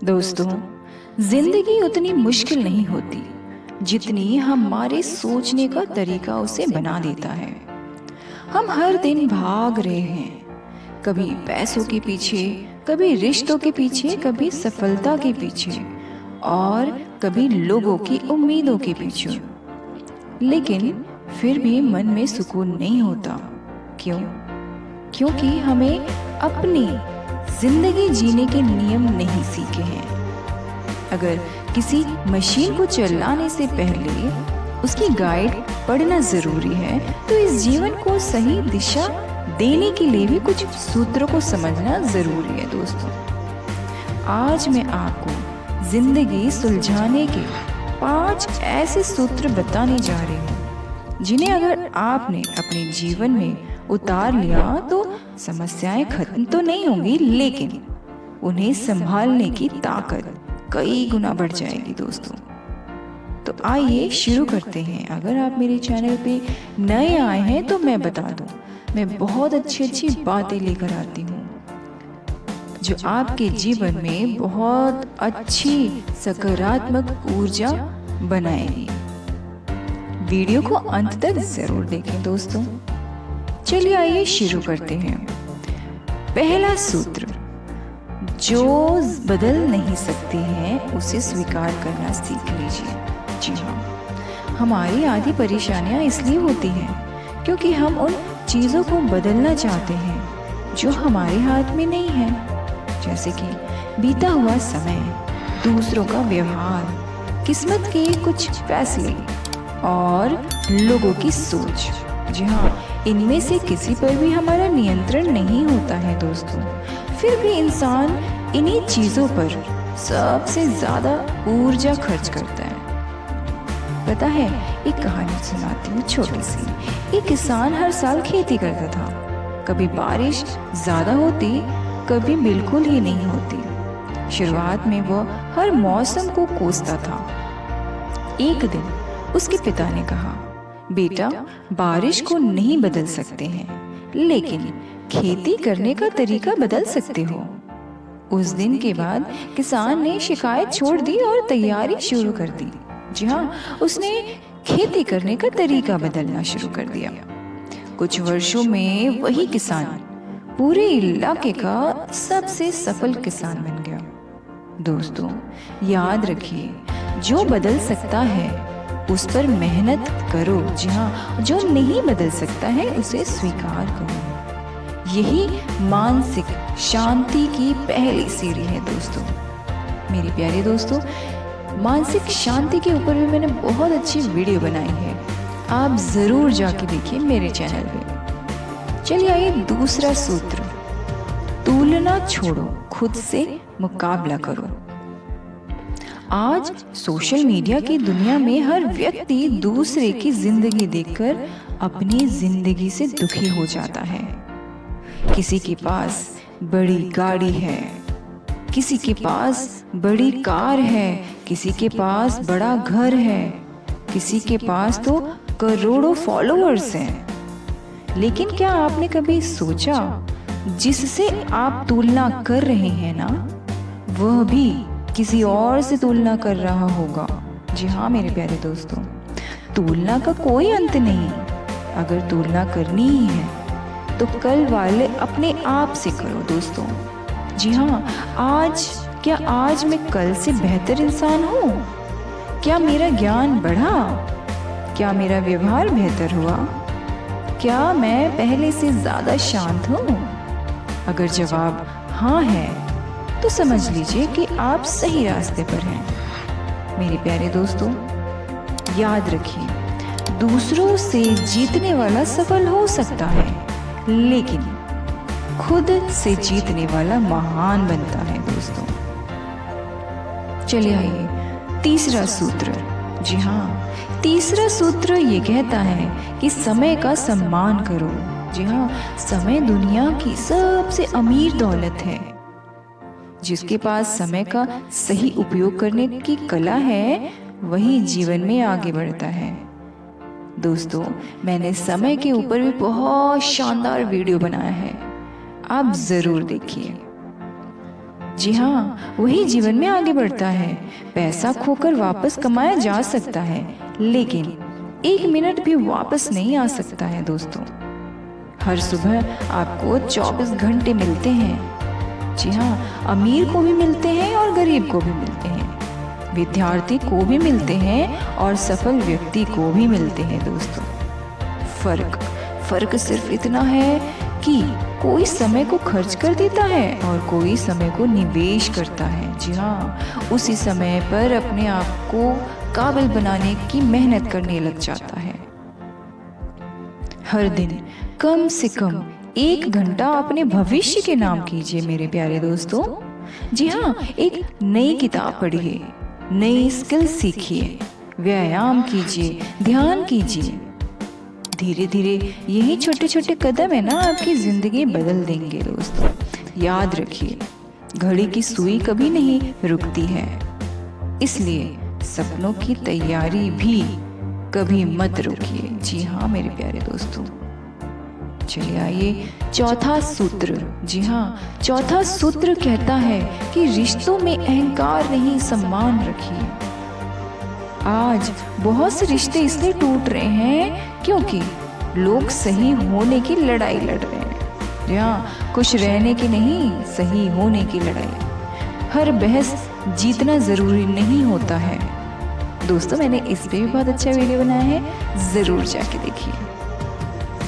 दोस्तों, जिंदगी उतनी मुश्किल नहीं होती जितनी हमारे सोचने का तरीका उसे बना देता है। हम हर दिन भाग रहे हैं, कभी पैसों के पीछे, कभी रिश्तों के पीछे, कभी सफलता के पीछे और कभी लोगों की उम्मीदों के पीछे। लेकिन फिर भी मन में सुकून नहीं होता। क्यों? क्योंकि हमें अपनी जिंदगी जीने के नियम नहीं सीखे हैं। अगर किसी मशीन को चलाने से पहले उसकी गाइड पढ़ना जरूरी है, तो इस जीवन को सही दिशा देने के लिए भी कुछ सूत्रों को समझना जरूरी है। दोस्तों, आज मैं आपको जिंदगी सुलझाने के 5 ऐसे सूत्र बताने जा रही हूँ, जिन्हें अगर आपने अपने जीवन में उतार लिया तो समस्याएं खत्म तो नहीं होंगी, लेकिन उन्हें संभालने की ताकत कई गुना बढ़ जाएगी। दोस्तों, तो आइए शुरू करते हैं। अगर आप मेरे चैनल पे नए आए हैं तो मैं बता दूं, मैं बहुत अच्छी बातें लेकर आती हूँ जो आपके जीवन में बहुत अच्छी सकारात्मक ऊर्जा बनाएगी। वीडियो को अंत तक जरूर देखें। दोस्तों, चलिए आइए शुरू करते हैं। पहला सूत्र, जो बदल नहीं सकते हैं उसे स्वीकार करना सीख लीजिए। जी हाँ, हमारी आधी परेशानियां इसलिए होती हैं क्योंकि हम उन चीज़ों को बदलना चाहते हैं जो हमारे हाथ में नहीं है, जैसे कि बीता हुआ समय, दूसरों का व्यवहार, किस्मत के कुछ फैसले और लोगों की सोच। जी हाँ, इनमें से किसी पर भी हमारा नियंत्रण नहीं होता है। दोस्तों, फिर भी इंसान इन्हीं चीज़ों पर सबसे ज़्यादा ऊर्जा खर्च करता है। पता है, एक कहानी सुनाती हूँ छोटी सी। एक किसान हर साल खेती करता था। कभी बारिश ज़्यादा होती, कभी बिल्कुल ही नहीं होती। शुरुआत में वह हर मौसम को कोसता था। एक दिन उसके पिता ने कहा, बेटा, बारिश को नहीं बदल सकते हैं, लेकिन खेती करने का तरीका बदल सकते हो। उस दिन के बाद किसान ने शिकायत छोड़ दी और तैयारी शुरू कर दी। जी हाँ, उसने खेती करने का तरीका बदलना शुरू कर दिया। कुछ वर्षों में वही किसान पूरे इलाके का सबसे सफल किसान बन गया। दोस्तों, याद रखिए, जो बदल सकता है उस पर मेहनत करो। जी हाँ, जो नहीं बदल सकता है उसे स्वीकार करो। यही मानसिक शांति की पहली सीढ़ी है। दोस्तों, मेरे प्यारे दोस्तों, मानसिक शांति के ऊपर भी मैंने बहुत अच्छी वीडियो बनाई है, आप जरूर जाके देखिए मेरे चैनल पे। चलिए आइए दूसरा सूत्र, तुलना छोड़ो, खुद से मुकाबला करो। आज सोशल मीडिया की दुनिया में हर व्यक्ति दूसरे की जिंदगी देखकर अपनी जिंदगी से दुखी हो जाता है। किसी के पास बड़ी गाड़ी है, किसी के पास बड़ी कार है, किसी के पास बड़ा घर है, किसी के पास तो करोड़ों फॉलोअर्स हैं। लेकिन क्या आपने कभी सोचा, जिससे आप तुलना कर रहे हैं ना, वह भी किसी और से तुलना कर रहा होगा। जी हाँ मेरे प्यारे दोस्तों, तुलना का कोई अंत नहीं। अगर तुलना करनी ही है तो कल वाले अपने आप से करो। दोस्तों, जी हाँ, आज मैं कल से बेहतर इंसान हूँ? क्या मेरा ज्ञान बढ़ा? क्या मेरा व्यवहार बेहतर हुआ? क्या मैं पहले से ज्यादा शांत हूँ? अगर जवाब हाँ है तो समझ लीजिए कि आप सही रास्ते पर हैं। मेरे प्यारे दोस्तों, याद रखिए, दूसरों से जीतने वाला सफल हो सकता है, लेकिन खुद से जीतने वाला महान बनता है। दोस्तों, चलिए आइए तीसरा सूत्र। जी हाँ, तीसरा सूत्र ये कहता है कि समय का सम्मान करो। जी हाँ, समय दुनिया की सबसे अमीर दौलत है। जिसके पास समय का सही उपयोग करने की कला है, वही जीवन में आगे बढ़ता है। दोस्तों, मैंने समय के ऊपर भी बहुत शानदार वीडियो बनाया है, आप जरूर देखिए। जी हाँ, वही जीवन में आगे बढ़ता है। पैसा खोकर वापस कमाया जा सकता है, लेकिन 1 मिनट भी वापस नहीं आ सकता है दोस्तों। हर सुबह आपको 24 घंटे मिलते हैं। जी हाँ, अमीर को भी मिलते हैं और गरीब को भी मिलते हैं, विद्यार्थी को भी मिलते हैं और सफल व्यक्ति को भी मिलते हैं दोस्तों। फर्क सिर्फ इतना है कि कोई समय को खर्च कर देता है और कोई समय को निवेश करता है। जी हाँ, उसी समय पर अपने आप को काबिल बनाने की मेहनत करने लग जाता है। हर दिन कम से कम 1 घंटा अपने भविष्य के नाम कीजिए मेरे प्यारे दोस्तों। जी हाँ, एक नई किताब पढ़िए, नई स्किल सीखिए, व्यायाम कीजिए, ध्यान कीजिए। धीरे धीरे यही छोटे छोटे कदम है ना आपकी जिंदगी बदल देंगे दोस्तों। याद रखिए, घड़ी की सुई कभी नहीं रुकती है, इसलिए सपनों की तैयारी भी कभी मत रुकिए। जी हाँ मेरे प्यारे दोस्तों, चलिए आइए चौथा सूत्र। जी हाँ, चौथा सूत्र कहता है कि रिश्तों में अहंकार नहीं, सम्मान रखिए। आज बहुत से रिश्ते इसलिए टूट रहे हैं क्योंकि लोग सही होने की लड़ाई लड़ रहे हैं। हाँ, खुश रहने की नहीं, सही होने की लड़ाई। हर बहस जीतना जरूरी नहीं होता है दोस्तों। मैंने इस पे भी बहुत अच्छा वीडियो बनाया है, जरूर जाके देखिए।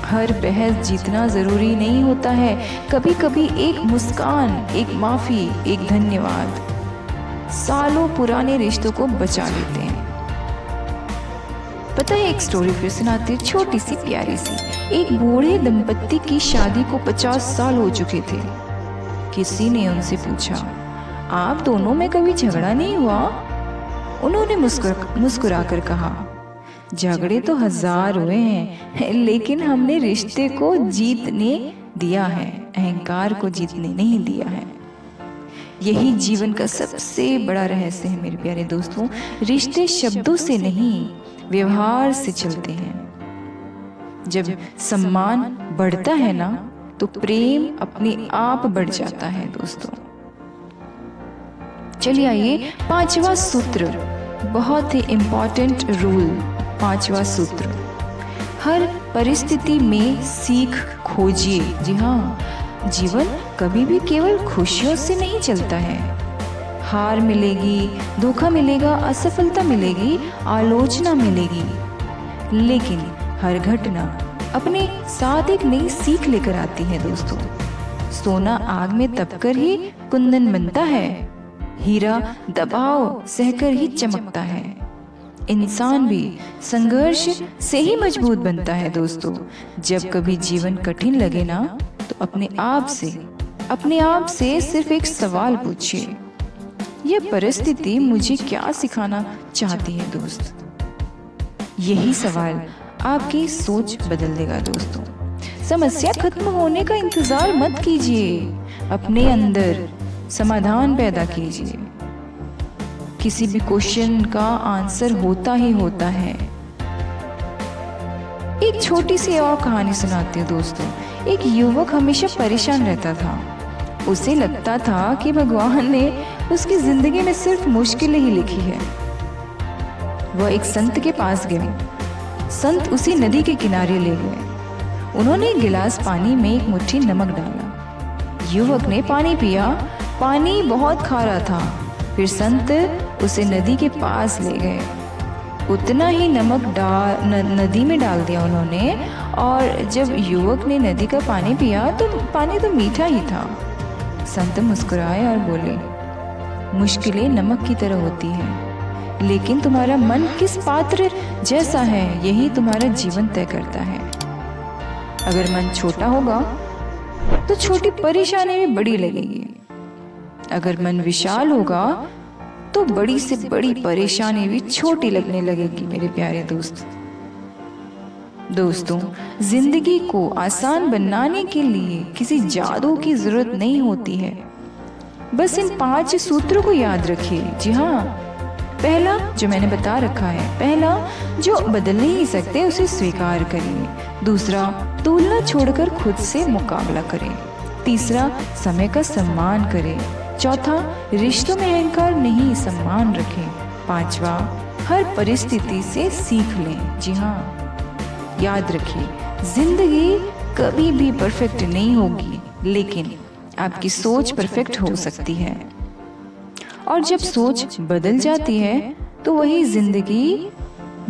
हर बहस जीतना जरूरी नहीं होता है। कभी कभी एक मुस्कान, एक माफी, एक धन्यवाद सालों पुराने रिश्तों को बचा लेते हैं। पता है, एक स्टोरी फिर सुनाती हूँ, छोटी सी प्यारी सी। एक बूढ़े दंपत्ति की शादी को 50 साल हो चुके थे। किसी ने उनसे पूछा, आप दोनों में कभी झगड़ा नहीं हुआ? उन्होंने मुस्कुराकर कहा, झगड़े तो 1000 हुए हैं, लेकिन हमने रिश्ते को जीतने दिया है, अहंकार को जीतने नहीं दिया है। यही जीवन का सबसे बड़ा रहस्य है मेरे प्यारे दोस्तों। रिश्ते शब्दों से नहीं, व्यवहार से चलते हैं। जब सम्मान बढ़ता है ना, तो प्रेम अपने आप बढ़ जाता है दोस्तों। चलिए आइए 5वां सूत्र, बहुत ही इम्पोर्टेंट रूल। 5वां सूत्र, हर परिस्थिति में सीख खोजिए। जी हाँ, जीवन कभी भी केवल खुशियों से नहीं चलता है। हार मिलेगी, धोखा मिलेगा, असफलता मिलेगी, आलोचना मिलेगी, लेकिन हर घटना अपने साथ एक नई सीख लेकर आती है दोस्तों। सोना आग में तपकर ही कुंदन बनता है, हीरा दबाव सहकर ही चमकता है। इंसान भी संघर्ष से ही मजबूत बनता है दोस्तों। जब कभी जीवन कठिन लगे ना, तो अपने आप से सिर्फ एक सवाल पूछिए, यह परिस्थिति मुझे क्या सिखाना चाहती है दोस्त? यही सवाल आपकी सोच बदल देगा दोस्तों। समस्या खत्म होने का इंतजार मत कीजिए, अपने अंदर समाधान पैदा कीजिए। किसी भी क्वेश्चन का आंसर होता ही होता है। एक छोटी सी और कहानी सुनाती हूँ दोस्तों। एक युवक हमेशा परेशान रहता था। उसे लगता था कि भगवान ने उसकी जिंदगी में सिर्फ मुश्किलें ही लिखी है। वह एक संत के पास गए। संत उसी नदी के किनारे ले गए। उन्होंने एक गिलास पानी में एक मुट्ठी नमक डाला। युवक ने पानी पिया। पानी बहुत खारा था। फिर संत उसे नदी के पास ले गए। उतना ही नमक नदी में डाल दिया उन्होंने, और जब युवक ने नदी का पानी पिया तो पानी तो मीठा ही था। संत मुस्कुराए और बोले, मुश्किलें नमक की तरह होती है, लेकिन तुम्हारा मन किस पात्र जैसा है यही तुम्हारा जीवन तय करता है। अगर मन छोटा होगा तो छोटी परेशानी भी बड़ी लगेगी। अगर मन विशाल होगा तो बड़ी से बड़ी परेशानी भी छोटी लगने लगेगी मेरे प्यारे दोस्तों, जिंदगी को आसान बनाने के लिए किसी जादू की जरूरत नहीं होती है। बस इन 5 सूत्रों को याद रखिए। जी हाँ, पहला जो मैंने बता रखा है, पहला जो बदल नहीं सकते उसे स्वीकार करिए। दूसरा, तुलना छोड़कर खुद से मुकाबला करें। तीसरा, समय का सम्मान करें। चौथा, रिश्तों में अहंकार नहीं, सम्मान रखें। पांचवा, हर परिस्थिति से सीख लें। जी हाँ, याद रखिए, जिंदगी कभी भी परफेक्ट नहीं होगी, लेकिन आपकी सोच परफेक्ट हो सकती है। और जब सोच बदल जाती है तो वही जिंदगी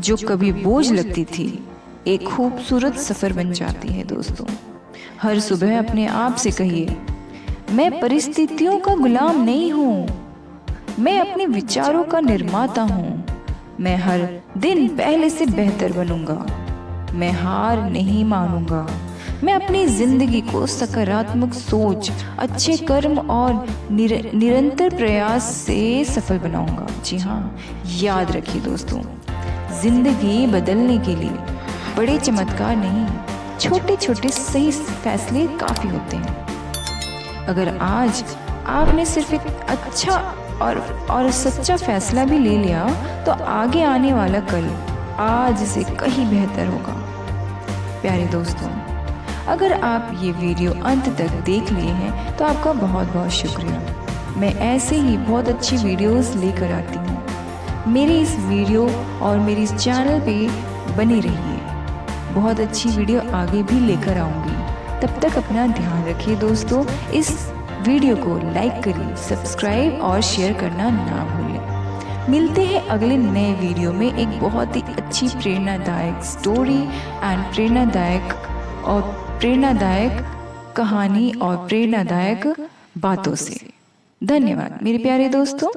जो कभी बोझ लगती थी एक खूबसूरत सफर बन जाती है। दोस्तों, हर सुबह अपने आप से कहिए, मैं परिस्थितियों का गुलाम नहीं हूँ, मैं अपने विचारों का निर्माता हूँ। मैं हर दिन पहले से बेहतर बनूंगा, मैं हार नहीं मानूंगा। मैं अपनी जिंदगी को सकारात्मक सोच, अच्छे कर्म और निरंतर प्रयास से सफल बनाऊंगा। जी हाँ, याद रखिए दोस्तों, जिंदगी बदलने के लिए बड़े चमत्कार नहीं, छोटे छोटे सही फैसले काफी होते हैं। अगर आज आपने सिर्फ एक अच्छा और सच्चा फैसला भी ले लिया तो आगे आने वाला कल आज से कहीं बेहतर होगा। प्यारे दोस्तों, अगर आप ये वीडियो अंत तक देख लिए हैं तो आपका बहुत बहुत शुक्रिया। मैं ऐसे ही बहुत अच्छी वीडियोस लेकर आती हूँ। मेरी इस वीडियो और मेरी इस चैनल पे बने रहिए, बहुत अच्छी वीडियो आगे भी लेकर आऊँगी। तब तक अपना ध्यान रखिए दोस्तों। इस वीडियो को लाइक करिए, सब्सक्राइब और शेयर करना ना भूलें। मिलते हैं अगले नए वीडियो में एक बहुत ही अच्छी प्रेरणादायक स्टोरी एंड प्रेरणादायक कहानी और प्रेरणादायक बातों से। धन्यवाद मेरे प्यारे दोस्तों।